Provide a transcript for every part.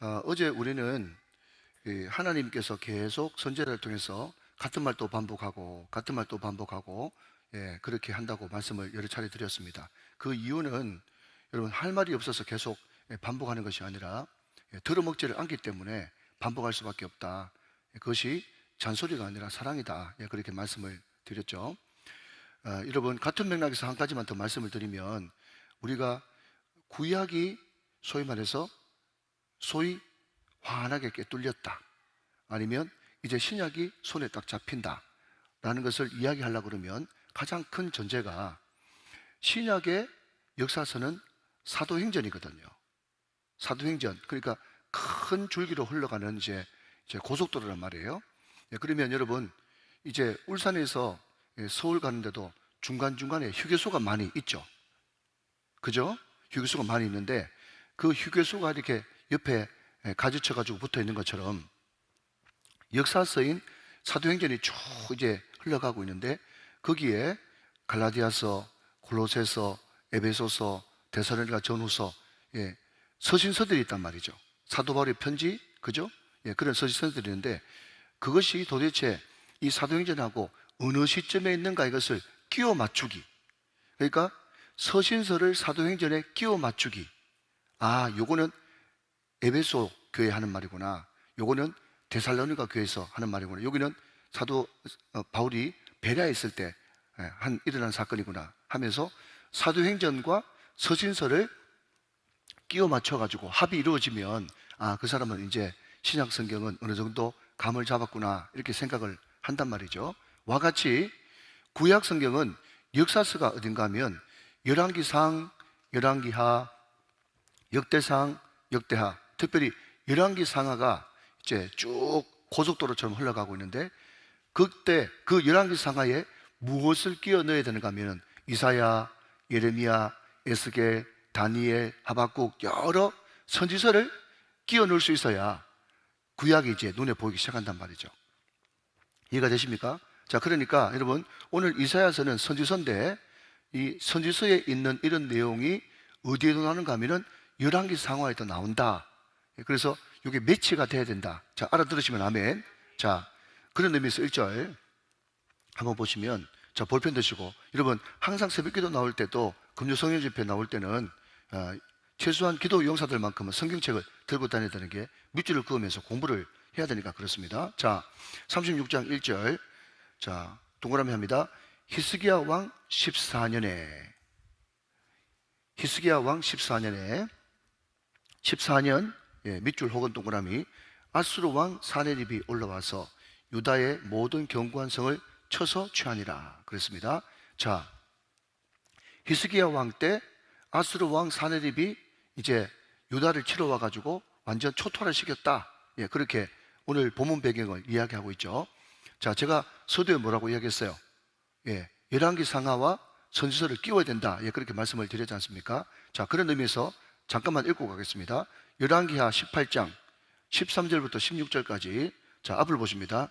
어제 우리는 하나님께서 계속 선지자를 통해서 같은 말 또 반복하고 같은 말 또 반복하고 그렇게 한다고 말씀을 여러 차례 드렸습니다. 그 이유는 여러분 할 말이 없어서 계속 반복하는 것이 아니라 들어먹지를 않기 때문에 반복할 수밖에 없다. 그것이 잔소리가 아니라 사랑이다. 그렇게 말씀을 드렸죠. 여러분 같은 맥락에서 한 가지만 더 말씀을 드리면 우리가 구약이 소위 말해서 소위 환하게 뚫렸다, 아니면 이제 신약이 손에 딱 잡힌다 라는 것을 이야기하려고 그러면 가장 큰 전제가 신약의 역사서는 사도행전이거든요. 사도행전, 그러니까 큰 줄기로 흘러가는 이제 고속도로란 말이에요. 그러면 여러분 이제 울산에서 서울 가는데도 중간중간에 휴게소가 많이 있죠. 그죠? 휴게소가 많이 있는데 그 휴게소가 이렇게 옆에 가지쳐 가지고 붙어 있는 것처럼 역사서인 사도행전이 쭉 이제 흘러가고 있는데 거기에 갈라디아서, 골로새서, 에베소서, 데살로니가 전후서, 서신서들이 있단 말이죠. 사도 바울의 편지, 그죠? 그런 서신서들이 있는데 그것이 도대체 이 사도행전하고 어느 시점에 있는가 이것을 끼워 맞추기. 그러니까 서신서를 사도행전에 끼워 맞추기. 아, 요거는 에베소 교회 하는 말이구나. 요거는 데살로니가 교회에서 하는 말이구나. 여기는 사도 바울이 베레아에 있을 때 일어난 사건이구나 하면서 사도행전과 서신서를 끼워 맞춰 가지고 합이 이루어지면 그 사람은 이제 신약 성경은 어느 정도 감을 잡았구나 이렇게 생각을 한단 말이죠. 와 같이 구약 성경은 역사서가 어딘가 하면 열왕기상, 열왕기하, 역대상, 역대하, 특별히 열왕기 상하가 이제 쭉 고속도로처럼 흘러가고 있는데 그때 그 열왕기 상하에 무엇을 끼워 넣어야 되는가 하면 이사야, 예레미야, 에스겔, 다니엘, 하박국 여러 선지서를 끼워 넣을 수 있어야 구약이 이제 눈에 보이기 시작한단 말이죠. 이해가 되십니까? 자, 그러니까 여러분 오늘 이사야서는 선지서인데 이 선지서에 있는 이런 내용이 어디에도 나오는가 하면은 열왕기 상하에도 나온다. 그래서 이게 매치가 돼야 된다. 자, 알아들으시면 아멘. 자, 그런 의미에서 1절 한번 보시면, 자, 볼펜 드시고, 여러분 항상 새벽기도 나올 때도 금요 성령 집회 나올 때는 최소한 기도 용사들만큼은 성경책을 들고 다녀야 되는 게 밑줄을 그으면서 공부를 해야 되니까 그렇습니다. 자, 36장 1절. 자, 동그라미 합니다. 히스기야 왕 14년에 14년, 밑줄 혹은 동그라미, 아수르 왕 사네립이 올라와서 유다의 모든 견고한 성을 쳐서 취하니라 그랬습니다. 자, 히스기야 왕 때 아수르 왕 사네립이 이제 유다를 치러 와가지고 완전 초토화를 시켰다. 그렇게 오늘 본문 배경을 이야기하고 있죠. 자, 제가 서두에 뭐라고 이야기했어요? 열왕기 상하와 선지서를 끼워야 된다. 그렇게 말씀을 드렸지 않습니까? 자, 그런 의미에서 잠깐만 읽고 가겠습니다. 열왕기하 18장 13절부터 16절까지. 자, 앞을 보십니다.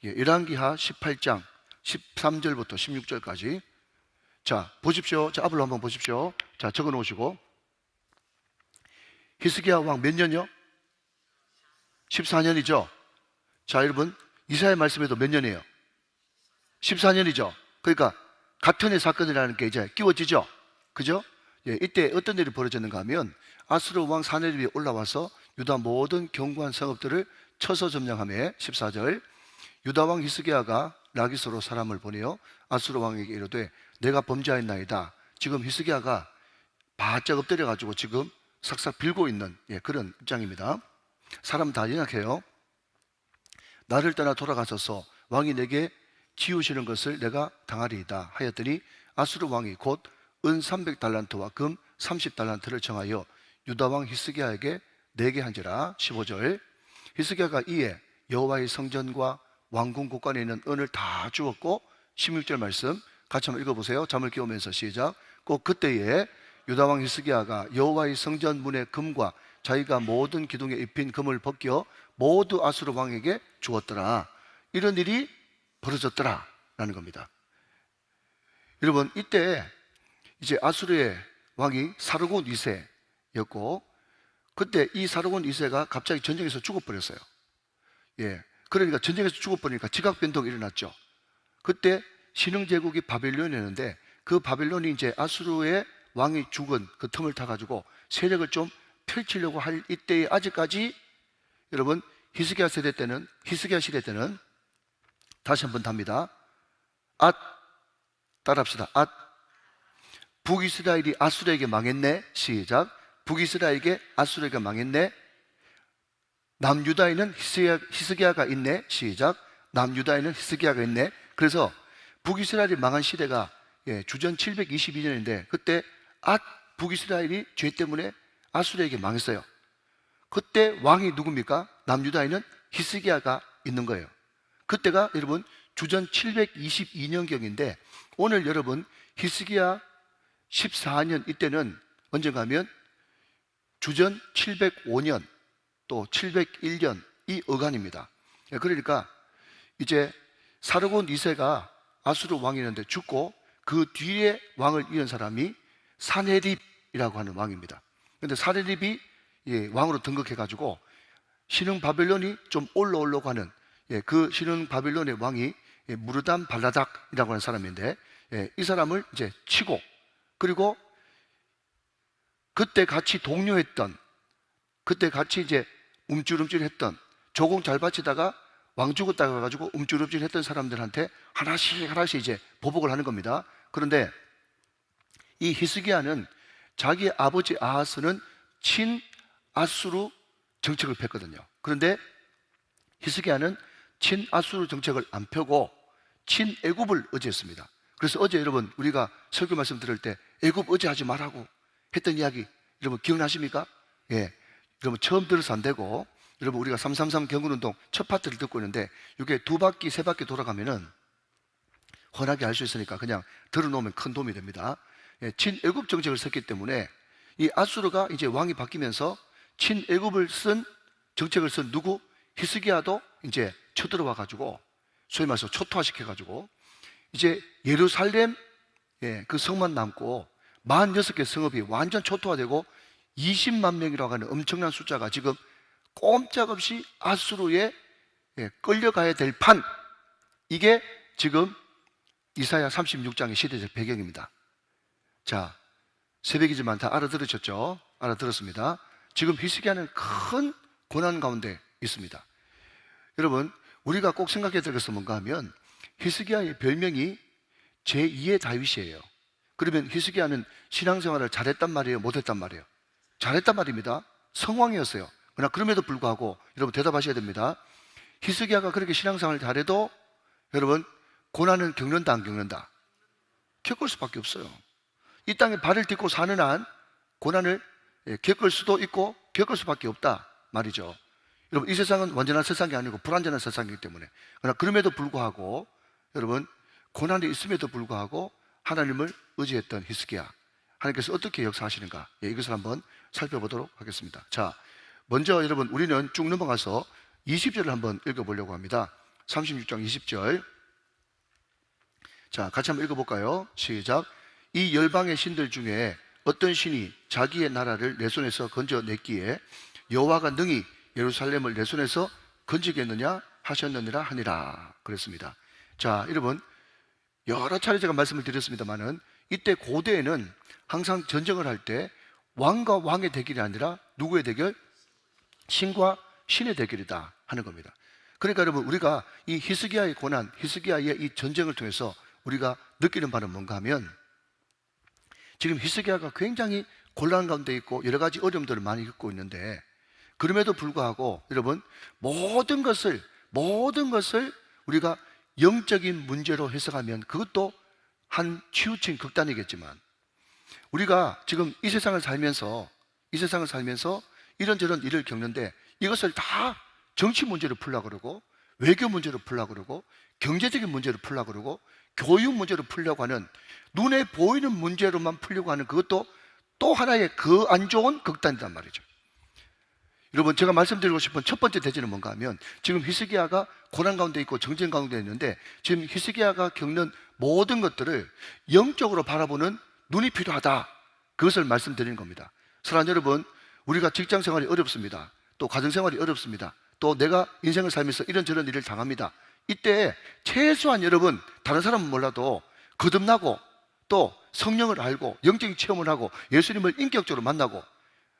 열왕기하 18장 13절부터 16절까지. 자, 보십시오. 자, 앞을 한번 보십시오. 자, 적어 놓으시고. 히스기야 왕 몇 년이요? 14년이죠. 자, 여러분 이사야 말씀에도 몇 년이에요? 14년이죠. 그러니까 같은 해 사건이라는 게 이제 끼워지죠. 그죠? 이때 어떤 일이 벌어졌는가 하면 아수르 왕 사네립이 올라와서 유다 모든 견고한 성읍들을 쳐서 점령하며 14절, 유다 왕 히스기야가 라기스로 사람을 보내어 아수르 왕에게 이르되 내가 범죄하였나이다. 지금 히스기야가 바짝 엎드려 가지고 지금 싹싹 빌고 있는 그런 입장입니다. 사람 다 연약해요. 나를 떠나 돌아가셔서 왕이 내게 지우시는 것을 내가 당하리이다 하였더니 아수르 왕이 곧 은 300달란트와 금 30달란트를 정하여 유다 왕 히스기야에게 내게 한지라. 15절, 히스기야가 이에 여호와의 성전과 왕궁 곳간에 있는 은을 다 주었고, 16절 말씀 같이 한번 읽어보세요. 잠을 깨우면서 시작. 꼭 그때에 유다 왕 히스기야가 여호와의 성전 문의 금과 자기가 모든 기둥에 입힌 금을 벗겨 모두 아수르 왕에게 주었더라. 이런 일이 벌어졌더라 라는 겁니다. 여러분 이때 이제 아수르의 왕이 사르곤 2세였고 그때 이 사르곤 2세가 갑자기 전쟁에서 죽어버렸어요. 예, 그러니까 전쟁에서 죽어버리니까 지각 변동이 일어났죠. 그때 신흥 제국이 바벨론이었는데 그 바벨론이 이제 아수르의 왕이 죽은 그 틈을 타가지고 세력을 좀 펼치려고 할 이때에 아직까지 여러분 히스기야 시대 때는 다시 한번 답니다. 따라합시다. 북이스라엘이 아수르에게 망했네. 시작. 북이스라엘에게 아수르에게 망했네. 남유다에는 히스기야가 있네. 시작. 남유다에는 히스기야가 있네. 그래서 북이스라엘이 망한 시대가 주전 722년인데 그때 북이스라엘이 죄 때문에 아수르에게 망했어요. 그때 왕이 누굽니까? 남유다에는 히스기야가 있는 거예요. 그때가 여러분 주전 722년경인데 오늘 여러분 히스기야 14년 이때는 언젠가 하면 주전 705년 또 701년 이 어간입니다. 그러니까 이제 사르곤 2세가 아수르 왕이었는데 죽고 그 뒤에 왕을 이은 사람이 사네립이라고 하는 왕입니다. 그런데 사네립이 왕으로 등극해가지고 신흥 바벨론이 좀 올라오려고 하는 그 신흥 바벨론의 왕이 무르단 발라닥이라고 하는 사람인데 이 사람을 이제 치고 그리고 그때 같이 동료했던 그때 같이 이제 움찔움찔했던 조공 잘 바치다가 왕 죽었다가 가지고 움찔움찔했던 사람들한테 하나씩 이제 보복을 하는 겁니다. 그런데 이 히스기야는 자기 아버지 아하스는 친 아수르 정책을 폈거든요. 그런데 히스기야는 친 아수르 정책을 안 펴고 친 애굽을 의지했습니다. 그래서 어제 여러분 우리가 설교 말씀 들을 때 애굽 의지하지 말라고 했던 이야기 여러분 기억나십니까? 예, 여러분 처음 들어서 안 되고 여러분 우리가 333 경운운동 첫 파트를 듣고 있는데 이게 2바퀴 3바퀴 돌아가면은 훤하게 알 수 있으니까 그냥 들어놓으면 큰 도움이 됩니다. 친애굽 정책을 썼기 때문에 이 아수르가 이제 왕이 바뀌면서 친애굽을 쓴 정책을 쓴 누구? 히스기야도 이제 쳐들어와 가지고 소위 말해서 초토화시켜 가지고 이제 예루살렘 그 성만 남고 46개 성읍이 완전 초토화되고 20만 명이라고 하는 엄청난 숫자가 지금 꼼짝없이 아수르에 끌려가야 될 판, 이게 지금 이사야 36장의 시대적 배경입니다. 자, 새벽이지만 다 알아들으셨죠? 알아들었습니다. 지금 히스기야는 큰 고난 가운데 있습니다. 여러분 우리가 꼭 생각해야 될 것은 뭔가 하면 히스기야의 별명이 제2의 다윗이에요. 그러면 히스기야는 신앙생활을 잘했단 말이에요? 못했단 말이에요? 잘했단 말입니다. 성왕이었어요. 그러나 그럼에도 불구하고 여러분 대답하셔야 됩니다. 히스기야가 그렇게 신앙생활을 잘해도 여러분 고난은 겪는다 안 겪는다? 겪을 수밖에 없어요. 이 땅에 발을 딛고 사는 한 고난을 겪을 수도 있고 겪을 수밖에 없다 말이죠. 여러분 이 세상은 완전한 세상이 아니고 불완전한 세상이기 때문에 그러나 그럼에도 불구하고 여러분 고난이 있음에도 불구하고 하나님을 의지했던 히스기야, 하나님께서 어떻게 역사하시는가 이것을 한번 살펴보도록 하겠습니다. 자, 먼저 여러분 우리는 쭉 넘어가서 20절을 한번 읽어보려고 합니다. 36장 20절. 자, 같이 한번 읽어볼까요? 시작. 이 열방의 신들 중에 어떤 신이 자기의 나라를 내 손에서 건져냈기에 여호와가 능히 예루살렘을 내 손에서 건지겠느냐 하셨느니라 하니라 그랬습니다. 자, 여러분 여러 차례 제가 말씀을 드렸습니다만은 이때 고대에는 항상 전쟁을 할 때 왕과 왕의 대결이 아니라 누구의 대결? 신과 신의 대결이다 하는 겁니다. 그러니까 여러분 우리가 이 히스기야의 고난, 히스기야의 이 전쟁을 통해서 우리가 느끼는 바는 뭔가 하면 지금 히스기야가 굉장히 곤란 가운데 있고 여러 가지 어려움들을 많이 겪고 있는데 그럼에도 불구하고 여러분 모든 것을 우리가 영적인 문제로 해석하면 그것도 한 치우친 극단이겠지만 우리가 지금 이 세상을 살면서 이런저런 일을 겪는데 이것을 다 정치 문제로 풀려고 그러고 외교 문제로 풀려고 그러고 경제적인 문제로 풀려고 그러고 교육 문제로 풀려고 하는 눈에 보이는 문제로만 풀려고 하는 그것도 또 하나의 그 안 좋은 극단이란 말이죠. 여러분 제가 말씀드리고 싶은 첫 번째 대지는 뭔가 하면 지금 히스기야가 고난 가운데 있고 정쟁 가운데 있는데 지금 히스기야가 겪는 모든 것들을 영적으로 바라보는 눈이 필요하다, 그것을 말씀드리는 겁니다. 사랑하는 여러분, 우리가 직장 생활이 어렵습니다. 또 가정 생활이 어렵습니다. 또 내가 인생을 살면서 이런저런 일을 당합니다. 이때 최소한 여러분, 다른 사람은 몰라도 거듭나고 또 성령을 알고 영적인 체험을 하고 예수님을 인격적으로 만나고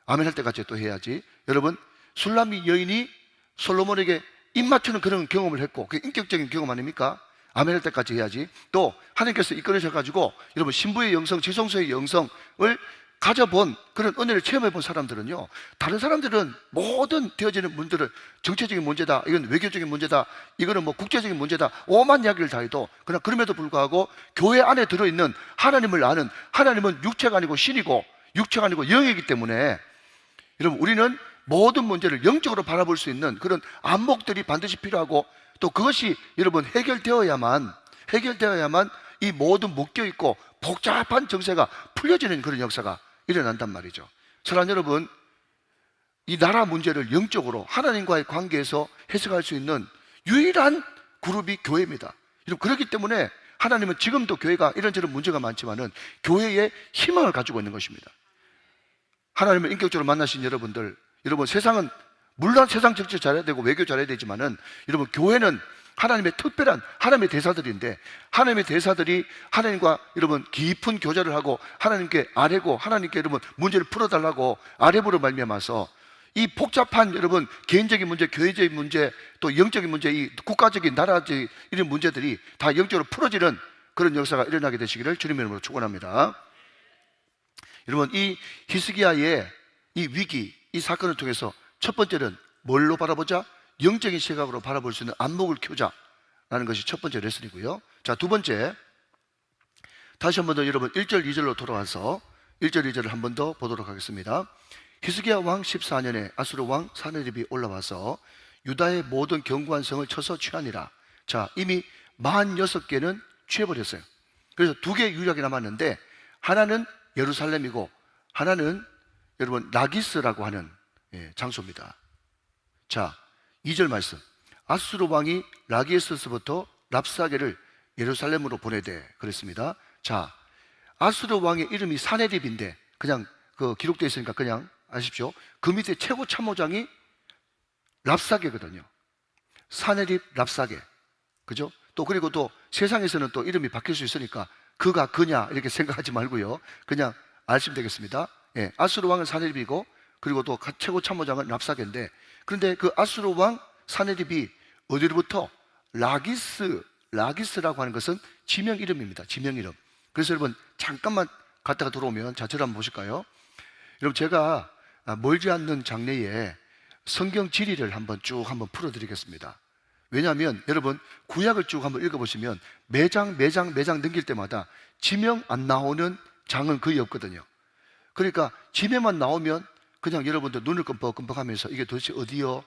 아멘 할 때까지 또 해야지. 여러분, 술람미 여인이 솔로몬에게 입 맞추는 그런 경험을 했고, 그게 인격적인 경험 아닙니까? 아멘 할 때까지 해야지. 또 하나님께서 이끌으셔가지고 여러분 신부의 영성, 지성소의 영성을 가져본 그런 은혜를 체험해본 사람들은요, 다른 사람들은 모든 되어지는 문제를 정치적인 문제다, 이건 외교적인 문제다, 이거는 뭐 국제적인 문제다, 오만 이야기를 다 해도 그냥 그럼에도 불구하고 교회 안에 들어있는 하나님을 아는, 하나님은 육체가 아니고 신이고 육체가 아니고 영이기 때문에 여러분, 우리는 모든 문제를 영적으로 바라볼 수 있는 그런 안목들이 반드시 필요하고, 또 그것이 여러분 해결되어야만 이 모든 묶여있고 복잡한 정세가 풀려지는 그런 역사가 일어난단 말이죠. 사랑하는 여러분, 이 나라 문제를 영적으로 하나님과의 관계에서 해석할 수 있는 유일한 그룹이 교회입니다. 여러분, 그렇기 때문에 하나님은 지금도 교회가 이런저런 문제가 많지만은 교회에 희망을 가지고 있는 것입니다. 하나님을 인격적으로 만나신 여러분들, 여러분, 세상은 물론 세상 정치 잘해야 되고 외교 잘해야 되지만은 여러분, 교회는 하나님의 특별한 하나님의 대사들인데, 하나님의 대사들이 하나님과 여러분 깊은 교제를 하고 하나님께 아뢰고 하나님께 여러분 문제를 풀어달라고 아뢰부로 말미암아서 이 복잡한 여러분 개인적인 문제, 교회적인 문제, 또 영적인 문제, 이 국가적인 나라적인 이런 문제들이 다 영적으로 풀어지는 그런 역사가 일어나게 되시기를 주님의 이름으로 축원합니다. 여러분, 이 히스기야의 이 위기, 이 사건을 통해서 첫 번째는 뭘로 바라보자? 영적인 시각으로 바라볼 수 있는 안목을 키우자라는 것이 첫 번째 레슨이고요. 자, 두 번째, 다시 한 번 더 여러분 1절 2절로 돌아와서 1절 2절을 한 번 더 보도록 하겠습니다. 히스기야 왕 14년에 아수르 왕 사네립이 올라와서 유다의 모든 견고한 성을 쳐서 취하니라. 자, 이미 46개는 취해버렸어요. 그래서 2개 유일하게 남았는데, 하나는 예루살렘이고 하나는 여러분 라기스라고 하는 장소입니다. 자, 2절 말씀, 아수르 왕이 라기스에서부터 랍사게를 예루살렘으로 보내되 그랬습니다. 자, 아수르 왕의 이름이 사네립인데 그냥 그 기록되어 있으니까 그냥 아십시오. 그 밑에 최고 참모장이 랍사게거든요. 사네립 랍사게, 그죠? 또 그리고 또 세상에서는 또 이름이 바뀔 수 있으니까 그가 그냐 이렇게 생각하지 말고요, 그냥 아시면 되겠습니다. 예, 아수르 왕은 사네립이고 그리고 또 최고 참모장은 랍사게인데, 그런데 그 아수르 왕 사네립이 어디로부터? 라기스라고 하는 것은 지명 이름입니다. 지명 이름. 그래서 여러분 잠깐만 갔다가 들어오면, 자, 저를 한번 보실까요? 여러분, 제가 멀지 않는 장래에 성경 지리를 한번 풀어드리겠습니다. 왜냐하면 여러분 구약을 쭉 한번 읽어보시면 매장 넘길 때마다 지명 안 나오는 장은 거의 없거든요. 그러니까 지명만 나오면 그냥 여러분들 눈을 끔뻑끔뻑하면서 이게 도대체 어디요?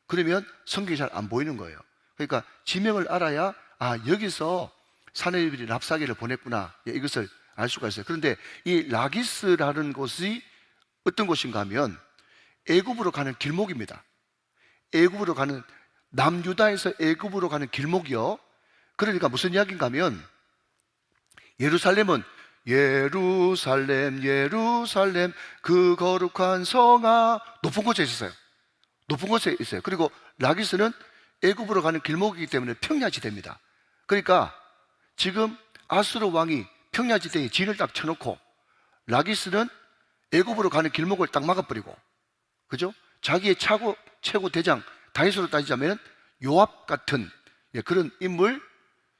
그러면 성경이 잘 안 보이는 거예요. 그러니까 지명을 알아야 여기서 사네립이 랍사게를 보냈구나, 이것을 알 수가 있어요. 그런데 이 라기스라는 곳이 어떤 곳인가 하면 애굽으로 가는 길목입니다. 애굽으로 가는, 남유다에서 애굽으로 가는 길목이요. 그러니까 무슨 이야기인가 하면 예루살렘은 예루살렘 그 거룩한 성아, 높은 곳에 있어요. 높은 곳에 있어요. 그리고 라기스는 애굽으로 가는 길목이기 때문에 평야지대입니다. 그러니까 지금 아수르 왕이 평야지대에 진을 딱 쳐놓고 라기스는 애굽으로 가는 길목을 딱 막아버리고, 그죠? 자기의 최고 대장 다윗으로 따지자면 요압 같은 그런 인물,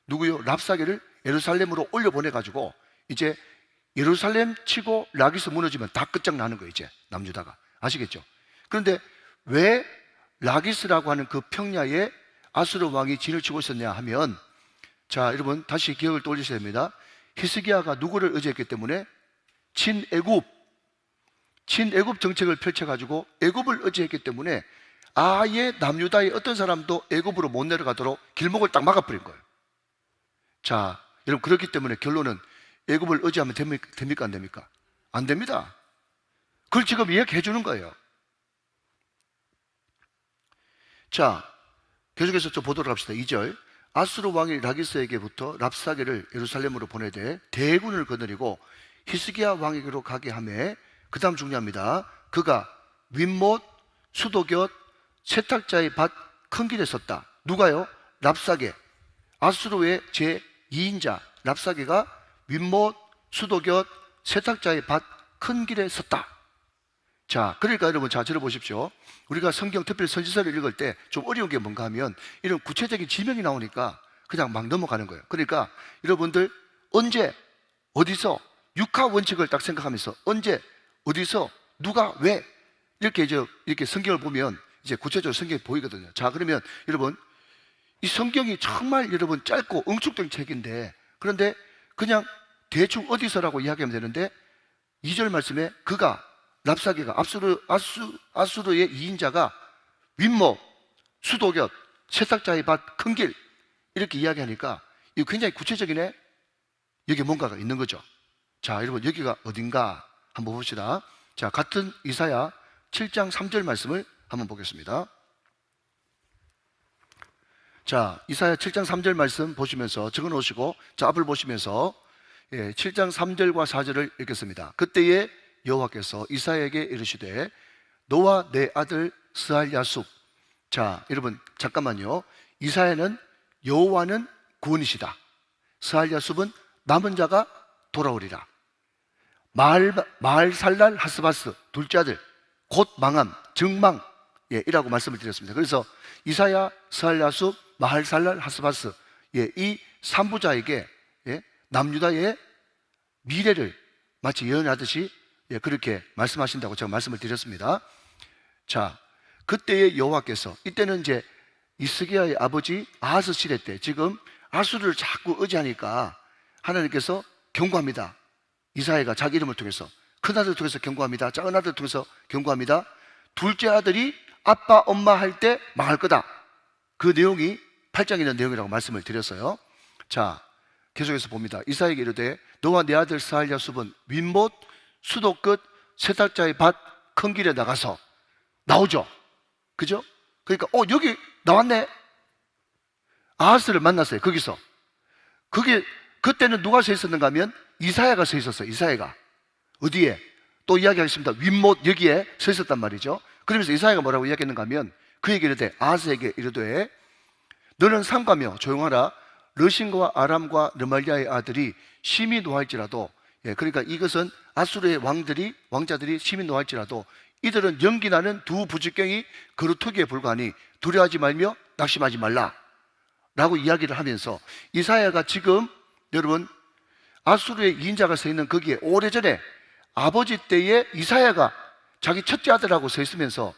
누구요? 랍사게를 예루살렘으로 올려보내가지고 이제 예루살렘 치고 라기스 무너지면 다 끝장나는 거예요, 이제 남유다가. 아시겠죠? 그런데 왜 라기스라고 하는 그 평야에 아수르 왕이 진을 치고 있었냐 하면, 자, 여러분 다시 기억을 떠올리셔야 됩니다. 히스기야가 누구를 의지했기 때문에? 친애굽 정책을 펼쳐가지고 애굽을 의지했기 때문에 아예 남유다의 어떤 사람도 애굽으로 못 내려가도록 길목을 딱 막아버린 거예요. 자, 여러분, 그렇기 때문에 결론은 애굽을 의지하면 됩니까 안 됩니까? 안 됩니다. 그걸 지금 이야기해 주는 거예요. 자, 계속해서 좀 보도록 합시다. 2절, 아수르 왕이 라기스에게부터 랍사게를 예루살렘으로 보내되 대군을 거느리고 히스기야 왕에게로 가게 하매, 그 다음 중요합니다. 그가 윗못 수도곁 세탁자의 밭 큰 길에 섰다. 누가요? 랍사게. 아수르의 제2인자 랍사게가 윗못 수도곁 세탁자의 밭 큰 길에 섰다. 자, 그러니까 여러분, 자, 들어보십시오. 우리가 성경, 특별히 선지서를 읽을 때 좀 어려운 게 뭔가 하면 이런 구체적인 지명이 나오니까 그냥 막 넘어가는 거예요. 그러니까 여러분들 언제, 어디서, 육하 원칙을 딱 생각하면서 언제, 어디서, 누가, 왜 이렇게 이렇게 성경을 보면 이제 구체적으로 성경이 보이거든요. 자, 그러면 여러분, 이 성경이 정말 여러분 짧고 응축된 책인데, 그런데 그냥 대충 어디서라고 이야기하면 되는데 2절 말씀에 그가 랍사게가 아수르의 2인자가 윗목 수도곁 세탁자의 밭 큰 길 이렇게 이야기하니까 이거 굉장히 구체적이네. 여기 뭔가가 있는 거죠. 자, 여러분, 여기가 어딘가 한번 봅시다. 자, 같은 이사야 7장 3절 말씀을 한번 보겠습니다. 자, 이사야 7장 3절 말씀 보시면서 적어 놓으시고, 자, 앞을 보시면서 7장 3절과 4절을 읽겠습니다. 그때에 여호와께서 이사야에게 이르시되 너와 내 아들 스알야숲. 자, 여러분 잠깐만요. 이사야는 여호와는 구원이시다. 스알야숲은 남은 자가 돌아오리라. 마알살랄 하스바스 둘째 아들 곧 망함 증망 이라고 말씀을 드렸습니다. 그래서 이사야, 스알야숲, 마알살랄 하스바스 이 3부자에게 남유다의 미래를 마치 예언하듯이 그렇게 말씀하신다고 제가 말씀을 드렸습니다. 자, 그때의 여호와께서, 이때는 이제 이스기야의 아버지 아하스 시대 때, 지금 아수르를 자꾸 의지하니까 하나님께서 경고합니다. 이사야가 자기 이름을 통해서, 큰 아들을 통해서 경고합니다. 작은 아들을 통해서 경고합니다. 둘째 아들이 아빠 엄마 할 때 망할 거다. 그 내용이 8장에 있는 내용이라고 말씀을 드렸어요. 자, 계속해서 봅니다. 이사야에게 이르되 너와 내 아들 스알야숲은 윗못 수도 끝 세탁자의 밭 큰 길에 나가서. 나오죠? 그죠? 그러니까 여기 나왔네. 아하스를 만났어요. 거기서. 그때는 누가 서 있었는가 하면 이사야가 서 있었어요. 이사야가 어디에? 또 이야기하겠습니다. 윗못 여기에 서 있었단 말이죠. 그러면서 이사야가 뭐라고 이야기했는가 하면 그에게 이르되, 아하스에게 이르되 너는 삼가며 조용하라. 르신과 아람과 르말리아의 아들이 심히 노할지라도, 그러니까 이것은 아수르의 왕자들이 심히 노할지라도 이들은 연기나는 두 부직경이 그루터기에 불과하니 두려워하지 말며 낙심하지 말라 라고 이야기를 하면서, 이사야가 지금 여러분 아수르의 2인자가 서 있는 거기에 오래전에 아버지 때에 이사야가 자기 첫째 아들하고 서 있으면서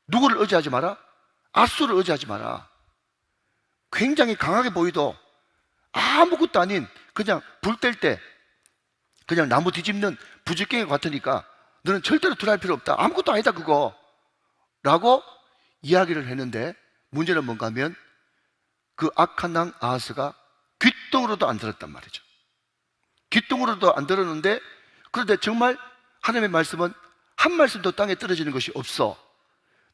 누구를 의지하지 마라? 아수르를 의지하지 마라. 굉장히 강하게 보이도 아무것도 아닌 그냥 불 뗄 때 그냥 나무 뒤집는 부직갱이 같으니까 너는 절대로 두려워할 필요 없다. 아무것도 아니다 그거 라고 이야기를 했는데, 문제는 뭔가 하면 그 악한 왕 아하스가 귓등으로도 안 들었단 말이죠. 귓등으로도 안 들었는데, 그런데 정말 하나님의 말씀은 한 말씀도 땅에 떨어지는 것이 없어.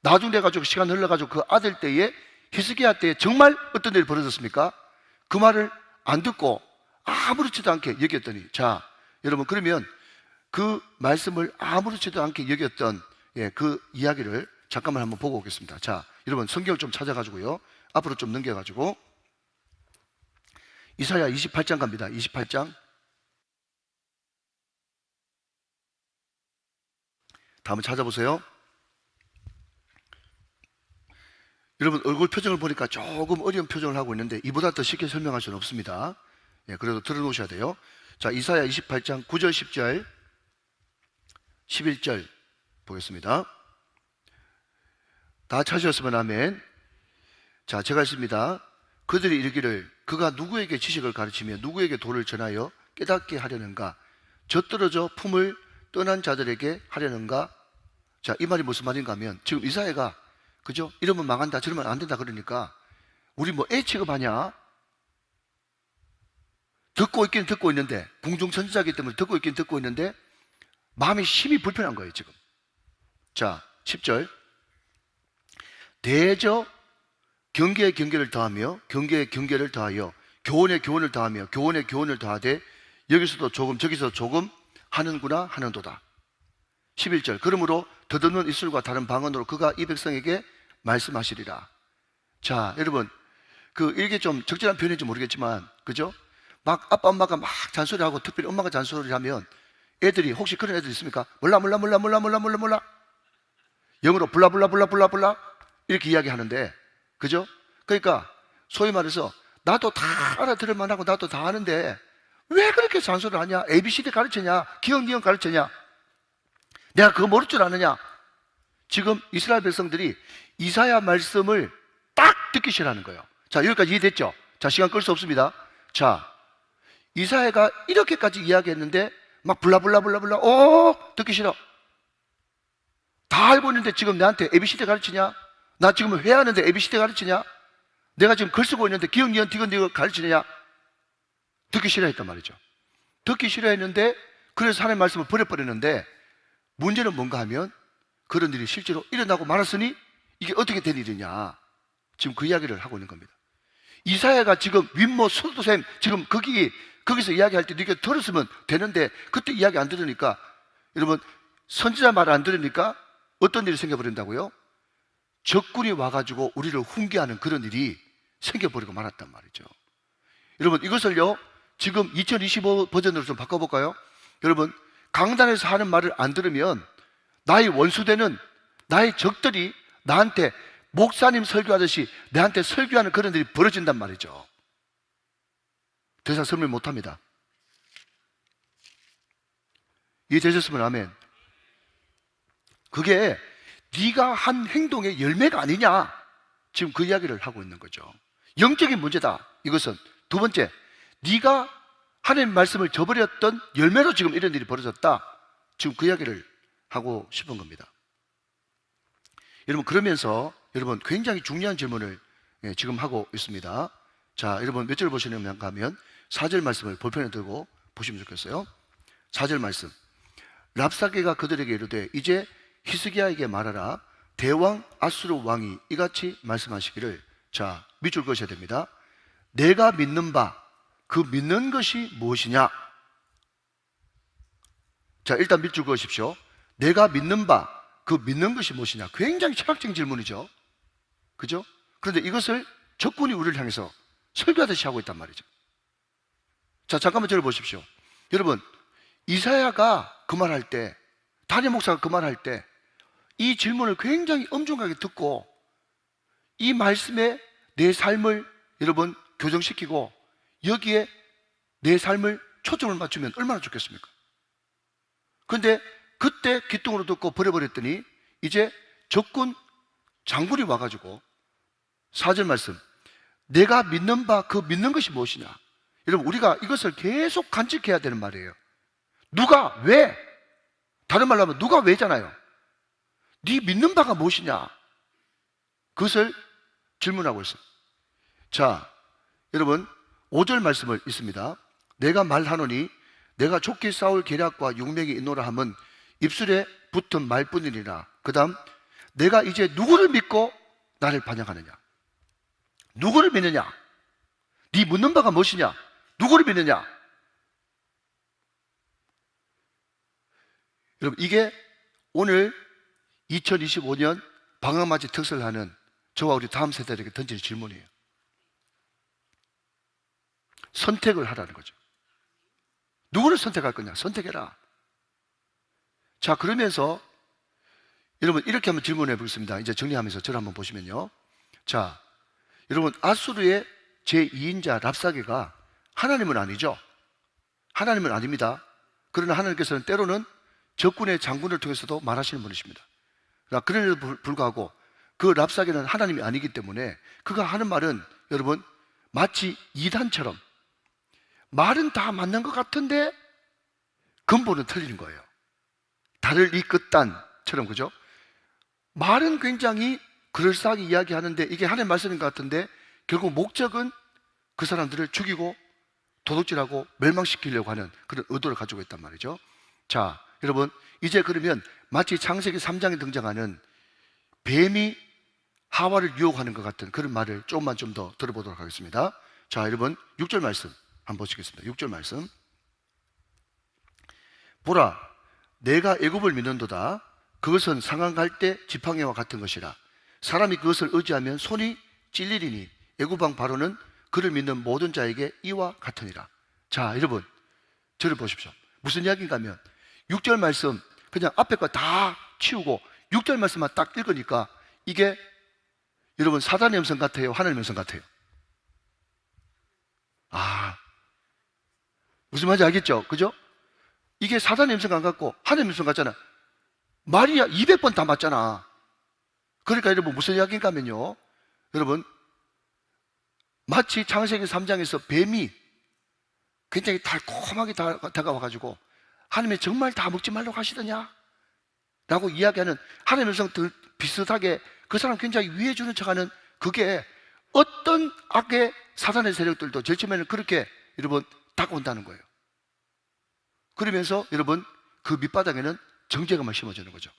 나중 돼가지고 시간 흘러가지고 그 아들 때에 히스기야 때에 정말 어떤 일이 벌어졌습니까? 그 말을 안 듣고 아무렇지도 않게 여겼더니, 자 여러분, 그러면 그 말씀을 아무렇지도 않게 여겼던 그 이야기를 잠깐만 한번 보고 오겠습니다. 자, 여러분 성경을 좀 찾아가지고요, 앞으로 좀 넘겨가지고 이사야 28장 갑니다. 28장. 다 한번 찾아보세요. 여러분 얼굴 표정을 보니까 조금 어려운 표정을 하고 있는데 이보다 더 쉽게 설명할 수는 없습니다. 그래도 들어놓으셔야 돼요. 자, 이사야 28장 9절 10절 11절 보겠습니다. 다 찾으셨으면 아멘. 자, 제가 있습니다. 그들이 이르기를 그가 누구에게 지식을 가르치며 누구에게 도를 전하여 깨닫게 하려는가? 젖떨어져 품을 떠난 자들에게 하려는가? 자, 이 말이 무슨 말인가 하면 지금 이사야가, 그죠? 이러면 망한다, 저러면 안 된다 그러니까 우리 뭐 애 취급하냐? 듣고 있긴 듣고 있는데, 궁중선지자이기 때문에 듣고 있긴 듣고 있는데 마음이 심히 불편한 거예요 지금. 자, 10절. 대저 경계에 경계를 더하며 경계에 경계를 더하여 교훈에 교훈을 더하며 교훈에 교훈을 더하되 여기서도 조금 저기서 조금 하는구나 하는도다. 11절. 그러므로 더듬는 입술과 다른 방언으로 그가 이 백성에게 말씀하시리라. 자, 여러분, 이게 좀 적절한 표현인지 모르겠지만, 그죠? 막 아빠, 엄마가 막 잔소리하고, 특별히 엄마가 잔소리를 하면 애들이, 혹시 그런 애들 있습니까? 몰라. 영어로 블라블라블라블라블라 이렇게 이야기하는데, 그죠? 그러니까 소위 말해서 나도 다 알아들을 만하고 나도 다 아는데 왜 그렇게 잔소리를 하냐? ABCD 가르치냐? 기억, 니은 가르치냐? 내가 그거 모를 줄 아느냐? 지금 이스라엘 백성들이 이사야 말씀을 딱 듣기 싫어하는 거예요. 자, 여기까지 이해됐죠? 자, 시간 끌 수 없습니다. 자, 이사야가 이렇게까지 이야기했는데 막 블라블라블라블라 듣기 싫어. 다 알고 있는데 지금 나한테 ABCD 가르치냐? 나 지금 회하는데 ABCD 가르치냐? 내가 지금 글 쓰고 있는데 기억, 니은, 디귿, 니귿 가르치느냐? 듣기 싫어했단 말이죠. 듣기 싫어했는데 그래서 하나님의 말씀을 버려버렸는데 문제는 뭔가 하면 그런 일이 실제로 일어나고 말았으니 이게 어떻게 된 일이냐? 지금 그 이야기를 하고 있는 겁니다. 이사야가 지금 윗모 수도샘 지금 거기서 이야기할 때 이렇게 들었으면 되는데 그때 이야기 안 들으니까 여러분 선지자 말 안 들으니까 어떤 일이 생겨버린다고요? 적군이 와가지고 우리를 훈계하는 그런 일이 생겨버리고 말았단 말이죠. 여러분 이것을요 지금 2025 버전으로 좀 바꿔볼까요? 여러분 강단에서 하는 말을 안 들으면 나의 원수되는 나의 적들이 나한테 목사님 설교하듯이 나한테 설교하는 그런 일이 벌어진단 말이죠. 더 이상 설명 못합니다. 이해되셨으면 아멘. 그게 네가 한 행동의 열매가 아니냐 지금 그 이야기를 하고 있는 거죠. 영적인 문제다. 이것은 두 번째, 네가 하나님 말씀을 저버렸던 열매로 지금 이런 일이 벌어졌다. 지금 그 이야기를 하고 싶은 겁니다. 여러분 그러면서 여러분 굉장히 중요한 질문을 지금 하고 있습니다. 자, 여러분 몇 절 보시냐면 가면 4절 말씀을 볼펜에 들고 보시면 좋겠어요. 4절 말씀. 랍사게가 그들에게 이르되 이제 히스기야에게 말하라. 대왕 아수르 왕이 이같이 말씀하시기를. 자, 밑줄 그으셔야 됩니다. 내가 믿는 바 그 믿는 것이 무엇이냐? 자, 일단 밑줄 그으십시오. 내가 믿는 바 그 믿는 것이 무엇이냐? 굉장히 철학적인 질문이죠. 그죠? 그런데 이것을 적군이 우리를 향해서 설교하듯이 하고 있단 말이죠. 자, 잠깐만 저를 보십시오. 여러분, 이사야가 그 말할 때, 담임 목사가 그 말할 때, 이 질문을 굉장히 엄중하게 듣고, 이 말씀에 내 삶을 여러분 교정시키고, 여기에 내 삶을 초점을 맞추면 얼마나 좋겠습니까? 그런데 그때 귀뚱으로 듣고 버려버렸더니, 이제 적군 장군이 와가지고, 4절 말씀, 내가 믿는 바 그 믿는 것이 무엇이냐? 여러분 우리가 이것을 계속 간직해야 되는 말이에요. 누가 왜? 다른 말로 하면 누가 왜잖아요. 네 믿는 바가 무엇이냐? 그것을 질문하고 있어요. 자, 여러분 5절 말씀을 있습니다. 내가 말하노니 내가 족기 싸울 계략과 용맹이 있노라 함은 입술에 붙은 말뿐이니라. 그 다음 내가 이제 누구를 믿고 나를 반영하느냐? 누구를 믿느냐? 네 묻는 바가 무엇이냐? 누구를 믿느냐? 여러분 이게 오늘 2025년 방학맞이 특설을 하는 저와 우리 다음 세대에게 던지는 질문이에요. 선택을 하라는 거죠. 누구를 선택할 거냐? 선택해라. 자, 그러면서 여러분 이렇게 한번 질문해 보겠습니다. 이제 정리하면서 저를 한번 보시면요. 자, 여러분 아수르의 제2인자 랍사게가 하나님은 아니죠. 하나님은 아닙니다. 그러나 하나님께서는 때로는 적군의 장군을 통해서도 말하시는 분이십니다. 그럼에도 불구하고 그 랍사게는 하나님이 아니기 때문에 그가 하는 말은 여러분 마치 이단처럼 말은 다 맞는 것 같은데 근본은 틀리는 거예요. 달을 이 끝단처럼, 그죠? 말은 굉장히 그럴싸하게 이야기하는데 이게 하나님의 말씀인 것 같은데 결국 목적은 그 사람들을 죽이고 도둑질하고 멸망시키려고 하는 그런 의도를 가지고 있단 말이죠. 자, 여러분 이제 그러면 마치 창세기 3장에 등장하는 뱀이 하와를 유혹하는 것 같은 그런 말을 조금만 좀 더 들어보도록 하겠습니다. 자, 여러분 6절 말씀 한번 보시겠습니다. 6절 말씀. 보라, 내가 애굽을 믿는도다. 그것은 상한 갈 때 지팡이와 같은 것이라. 사람이 그것을 의지하면 손이 찔리리니 애굽 왕 바로는 그를 믿는 모든 자에게 이와 같으니라. 자, 여러분, 저를 보십시오. 무슨 이야기인가 하면 6절 말씀 그냥 앞에 거 다 치우고 6절 말씀만 딱 읽으니까 이게 여러분 사단의 음성 같아요? 하나님의 음성 같아요? 무슨 말인지 알겠죠? 그죠? 이게 사단의 음성 안 같고 하나님의 음성 같잖아. 말이야 200번 다 맞잖아. 그러니까 여러분 무슨 이야기인가 하면요, 여러분 마치 창세기 3장에서 뱀이 굉장히 달콤하게 다가와가지고 하나님이 정말 다 먹지 말라고 하시더냐? 라고 이야기하는 하나님의 음성 비슷하게 그 사람 굉장히 위해 주는 척하는, 그게 어떤 악의 사단의 세력들도 제일 처음에는 그렇게 여러분 다가온다는 거예요. 그러면서 여러분 그 밑바닥에는 정죄감을 심어주는 거죠.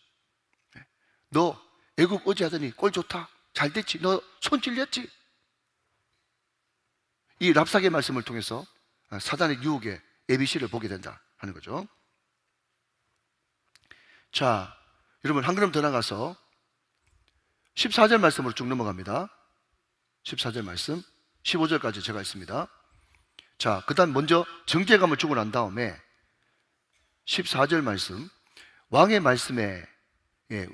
너 애국 어제 하더니 꼴 좋다, 잘 됐지, 너 손 찔렸지. 이 랍사계 말씀을 통해서 사단의 유혹의 ABC를 보게 된다 하는 거죠. 자, 여러분 한 걸음 더 나가서 14절 말씀으로 쭉 넘어갑니다. 14절 말씀 15절까지 제가 있습니다. 자, 그 다음 먼저 정죄감을 주고 난 다음에 14절 말씀, 왕의 말씀에,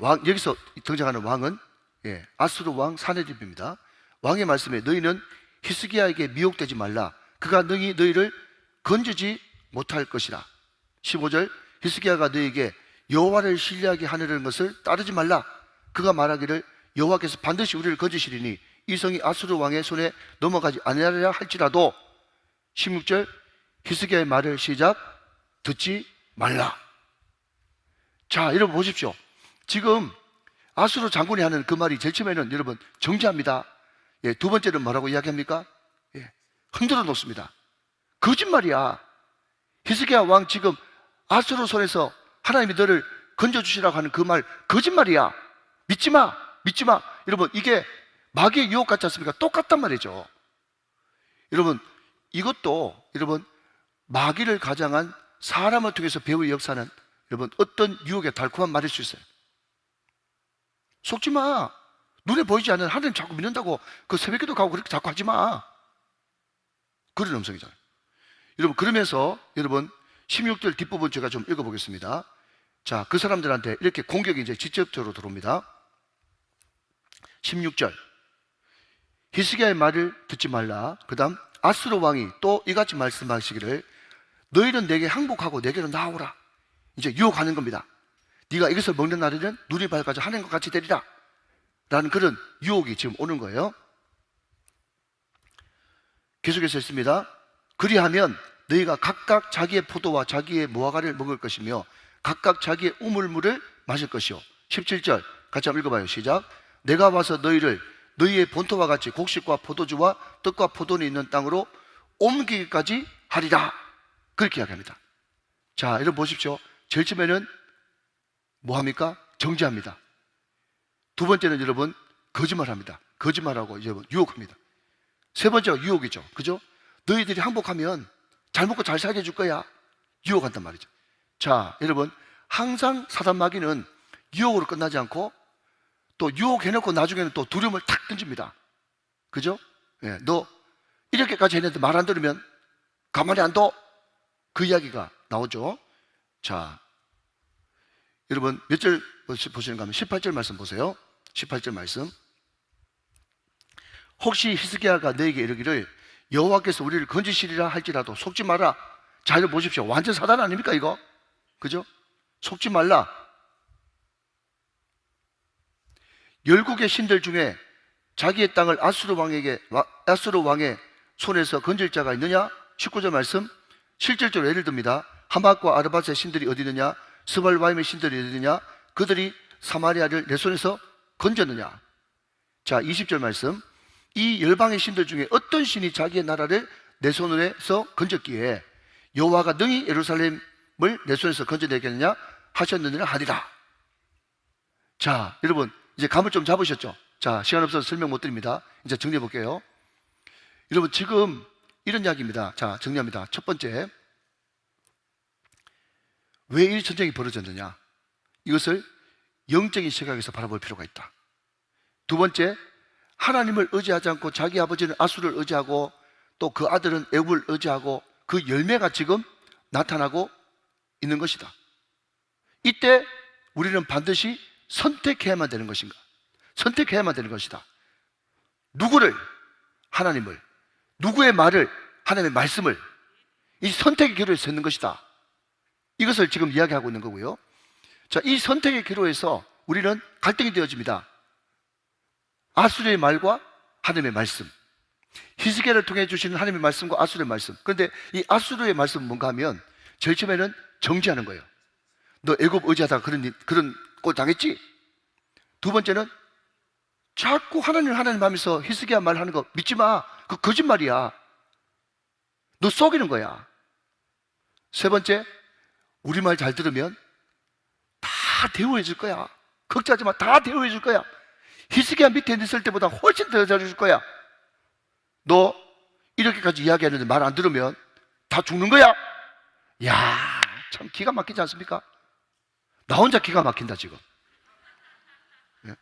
여기서 등장하는 왕은 아수르 왕 사네립입니다. 왕의 말씀에 너희는 히스기야에게 미혹되지 말라. 그가 능히 너희를 건지지 못할 것이라. 15절, 히스기야가 너희에게 여호와를 신뢰하게 하려는 것을 따르지 말라. 그가 말하기를 여호와께서 반드시 우리를 건지시리니 이 성이 아수르 왕의 손에 넘어가지 아니하리라 할지라도. 16절, 히스기야의 말을 시작 듣지 말라. 자, 여러분 보십시오. 지금 아수르 장군이 하는 그 말이 제일 처음에는 여러분 정죄합니다. 두 번째는 뭐라고 이야기합니까? 흔들어 놓습니다. 거짓말이야. 히스기야 왕 지금 아수르 손에서 하나님이 너를 건져주시라고 하는 그 말 거짓말이야. 믿지 마, 믿지 마. 여러분 이게 마귀의 유혹 같지 않습니까? 똑같단 말이죠. 여러분 이것도 여러분 마귀를 가장한 사람을 통해서 배우의 역사는 여러분 어떤 유혹의 달콤한 말일 수 있어요. 속지 마. 눈에 보이지 않는 하나님 자꾸 믿는다고 그 새벽기도 가고 그렇게 자꾸 하지 마. 그런 음성이잖아요. 여러분 그러면서 여러분 16절 뒷부분 제가 좀 읽어보겠습니다. 자, 그 사람들한테 이렇게 공격이 이제 직접적으로 들어옵니다. 16절, 히스기야의 말을 듣지 말라. 그 다음 아수르 왕이 또 이같이 말씀하시기를 너희는 내게 항복하고 내게로 나오라. 이제 유혹하는 겁니다. 네가 이것을 먹는 날에는 눈이 밝아져 하나님과 같이 되리라 라는 그런 유혹이 지금 오는 거예요. 계속해서 있습니다. 그리하면 너희가 각각 자기의 포도와 자기의 무화과를 먹을 것이며 각각 자기의 우물물을 마실 것이요. 17절 같이 한번 읽어봐요. 시작. 내가 와서 너희를 너희의 본토와 같이 곡식과 포도주와 떡과 포도는 있는 땅으로 옮기기까지 하리라. 그렇게 이야기합니다. 자, 여러분 보십시오. 제일 처음에는 뭐합니까? 정죄합니다. 두 번째는 여러분 거짓말합니다. 거짓말하고 여러분 유혹합니다. 세 번째가 유혹이죠. 그죠? 너희들이 항복하면 잘 먹고 잘 살게 해줄 거야. 유혹한단 말이죠. 자, 여러분 항상 사단 마귀는 유혹으로 끝나지 않고 또 유혹해놓고 나중에는 또 두려움을 탁 던집니다. 그죠? 너 이렇게까지 했는데 말 안 들으면 가만히 안 둬. 그 이야기가 나오죠. 자, 여러분 몇 절 보시는가 하면 18절 말씀 보세요. 18절 말씀. 혹시 히스기야가 너에게 이르기를 여호와께서 우리를 건지시리라 할지라도 속지 마라. 자, 여러분 보십시오. 완전 사단 아닙니까 이거? 그죠? 속지 말라. 열국의 신들 중에 자기의 땅을 아수르 왕의 손에서 건질 자가 있느냐? 19절 말씀 실질적으로 예를 듭니다. 하맛과 아르밧의 신들이 어디 있느냐? 스발바임의 신들이 어디 있느냐? 그들이 사마리아를 내 손에서 건졌느냐? 자, 20절 말씀. 이 열방의 신들 중에 어떤 신이 자기의 나라를 내 손에서 건졌기에 여호와가 능히 예루살렘을 내 손에서 건져내겠느냐 하셨느니라 하리라. 자, 여러분 이제 감을 좀 잡으셨죠? 자, 시간 없어서 설명 못 드립니다. 이제 정리해 볼게요. 여러분 지금 이런 이야기입니다. 자, 정리합니다. 첫 번째, 왜 이 전쟁이 벌어졌느냐? 이것을 영적인 시각에서 바라볼 필요가 있다. 두 번째, 하나님을 의지하지 않고 자기 아버지는 아수를 의지하고 또 그 아들은 애굽을 의지하고 그 열매가 지금 나타나고 있는 것이다. 이때 우리는 반드시 선택해야만 되는 것인가? 선택해야만 되는 것이다. 누구를? 하나님을. 누구의 말을? 하나님의 말씀을. 이 선택의 기로에 서 있는 것이다. 이것을 지금 이야기하고 있는 거고요. 자, 이 선택의 기로에서 우리는 갈등이 되어집니다. 아수르의 말과 하나님의 말씀. 히스기야를 통해 주시는 하나님의 말씀과 아수르의 말씀. 그런데 이 아수르의 말씀은 뭔가 하면 제일 처음에는 정죄하는 거예요. 너 애굽 의지하다가 그런 꼴 당했지? 두 번째는 자꾸 하나님 하면서 히스기야 말하는 거 믿지 마. 그 거짓말이야. 너 속이는 거야. 세 번째, 우리 말 잘 들으면 다 대우해 줄 거야. 걱정하지 마. 다 대우해 줄 거야. 히스기야 밑에 있을 때보다 훨씬 더 잘해줄 거야. 너 이렇게까지 이야기하는데 말 안 들으면 다 죽는 거야. 야, 참 기가 막히지 않습니까? 나 혼자 기가 막힌다 지금. 예?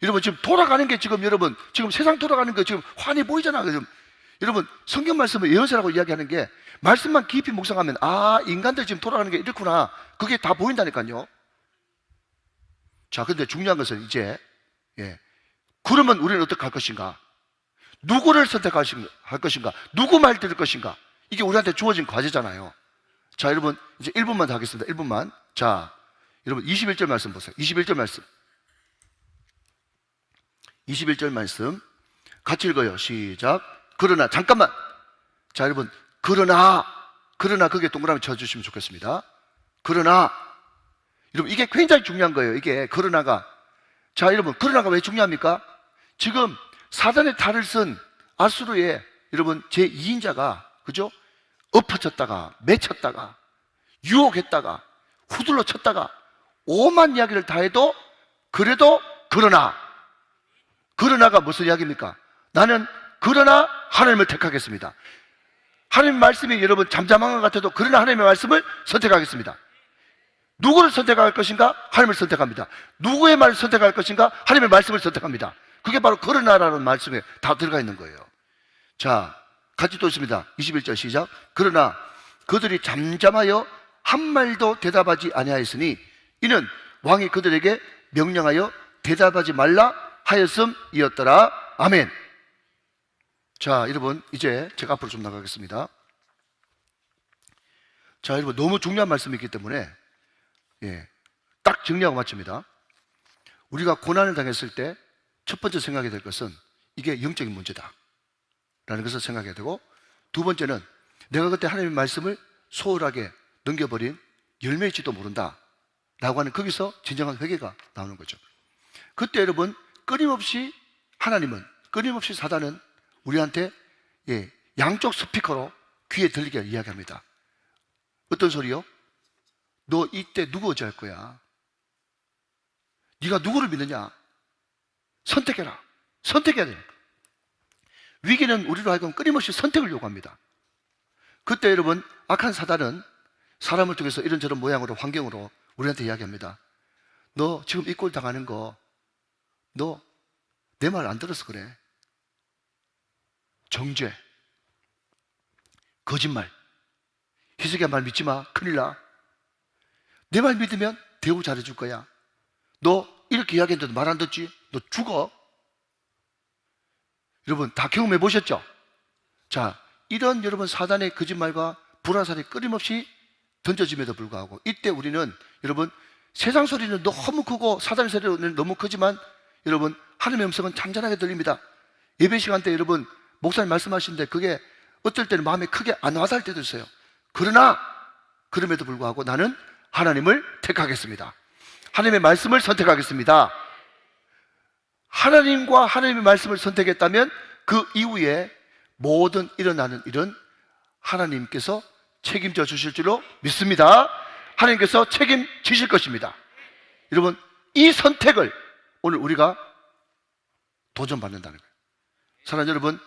여러분 지금 돌아가는 게 지금 여러분 지금 세상 돌아가는 거 지금 환히 보이잖아. 지금 여러분 성경 말씀을 예언서라고 이야기하는 게 말씀만 깊이 묵상하면 아, 인간들 지금 돌아가는 게 이렇구나. 그게 다 보인다니까요. 자, 근데 중요한 것은 이제 그러면 우리는 어떻게 할 것인가? 누구를 선택할 것인가? 누구 말 들을 것인가? 이게 우리한테 주어진 과제잖아요. 자, 여러분 이제 1분만 더 하겠습니다. 1분만. 자, 여러분 21절 말씀 보세요. 21절 말씀. 21절 말씀 같이 읽어요. 시작. 그러나 잠깐만. 자, 여러분 그러나 그게 동그라미 쳐주시면 좋겠습니다. 그러나 여러분 이게 굉장히 중요한 거예요. 이게 그러나가. 자, 여러분 그러나가 왜 중요합니까? 지금 사단의 탈을 쓴 아수르의 여러분 제2인자가 그죠? 엎어쳤다가 맺혔다가 유혹했다가 후들러 쳤다가 오만 이야기를 다 해도 그래도 그러나가 무슨 이야기입니까? 나는 그러나 하나님을 택하겠습니다. 하나님 말씀이 여러분 잠잠한 것 같아도 그러나 하나님의 말씀을 선택하겠습니다. 누구를 선택할 것인가? 하나님을 선택합니다. 누구의 말을 선택할 것인가? 하나님의 말씀을 선택합니다. 그게 바로 그러나라는 말씀에 다 들어가 있는 거예요. 자, 같이 또 있습니다. 21절 시작. 그러나 그들이 잠잠하여 한 말도 대답하지 아니하였으니 이는 왕이 그들에게 명령하여 대답하지 말라 하였음이었더라. 아멘. 자, 여러분 이제 제가 앞으로 좀 나가겠습니다. 자, 여러분 너무 중요한 말씀이기 때문에 딱 정리하고 마칩니다. 우리가 고난을 당했을 때 첫 번째 생각해야 될 것은 이게 영적인 문제다 라는 것을 생각해야 되고, 두 번째는 내가 그때 하나님의 말씀을 소홀하게 넘겨버린 열매일지도 모른다 라고 하는 거기서 진정한 회개가 나오는 거죠. 그때 여러분 끊임없이 사단은 우리한테 양쪽 스피커로 귀에 들리게 이야기합니다. 어떤 소리요? 너 이때 누구 의지할 거야? 네가 누구를 믿느냐? 선택해라. 선택해야 돼요. 위기는 우리로 하여금 끊임없이 선택을 요구합니다. 그때 여러분 악한 사단은 사람을 통해서 이런저런 모양으로 환경으로 우리한테 이야기합니다. 너 지금 이 꼴 당하는 거 너 내 말 안 들어서 그래. 정죄, 거짓말, 히스기야 말 믿지 마. 큰일 나. 내 말 믿으면 대우 잘해줄 거야. 너 이렇게 이야기했는데도 말 안 듣지? 너 죽어. 여러분 다 경험해 보셨죠? 자, 이런 여러분 사단의 거짓말과 불화살이 끊임없이 던져짐에도 불구하고 이때 우리는 여러분 세상 소리는 너무 크고 사단의 소리는 너무 크지만 여러분 하나님의 음성은 잔잔하게 들립니다. 예배 시간 때 여러분 목사님 말씀하시는데 그게 어떨 때는 마음에 크게 안 와닿을 때도 있어요. 그러나 그럼에도 불구하고 나는 하나님을 택하겠습니다. 하나님의 말씀을 선택하겠습니다. 하나님과 하나님의 말씀을 선택했다면 그 이후에 모든 일어나는 일은 하나님께서 책임져 주실 줄로 믿습니다. 하나님께서 책임지실 것입니다. 여러분 이 선택을 오늘 우리가 도전받는다는 거예요. 사랑하는 여러분,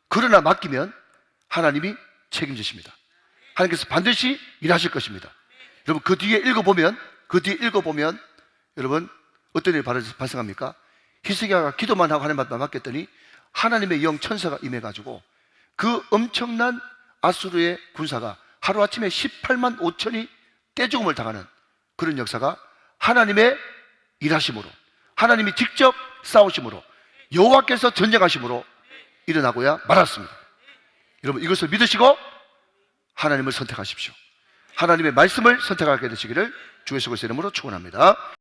그러나 맡기면 하나님이 책임지십니다. 하나님께서 반드시 일하실 것입니다. 여러분 그 뒤에 읽어보면 여러분 어떤 일이 발생합니까? 히스기야가 기도만 하고 하나님한테 맡겼더니 하나님의 영 천사가 임해가지고 그 엄청난 아수르의 군사가 하루아침에 18만 5천이 떼죽음을 당하는 그런 역사가 하나님의 일하심으로, 하나님이 직접 싸우심으로, 여호와께서 전쟁하심으로 일어나고야 말았습니다. 여러분 이것을 믿으시고 하나님을 선택하십시오. 하나님의 말씀을 선택하게 되시기를 주 예수 그리스도의 이름으로 축원합니다.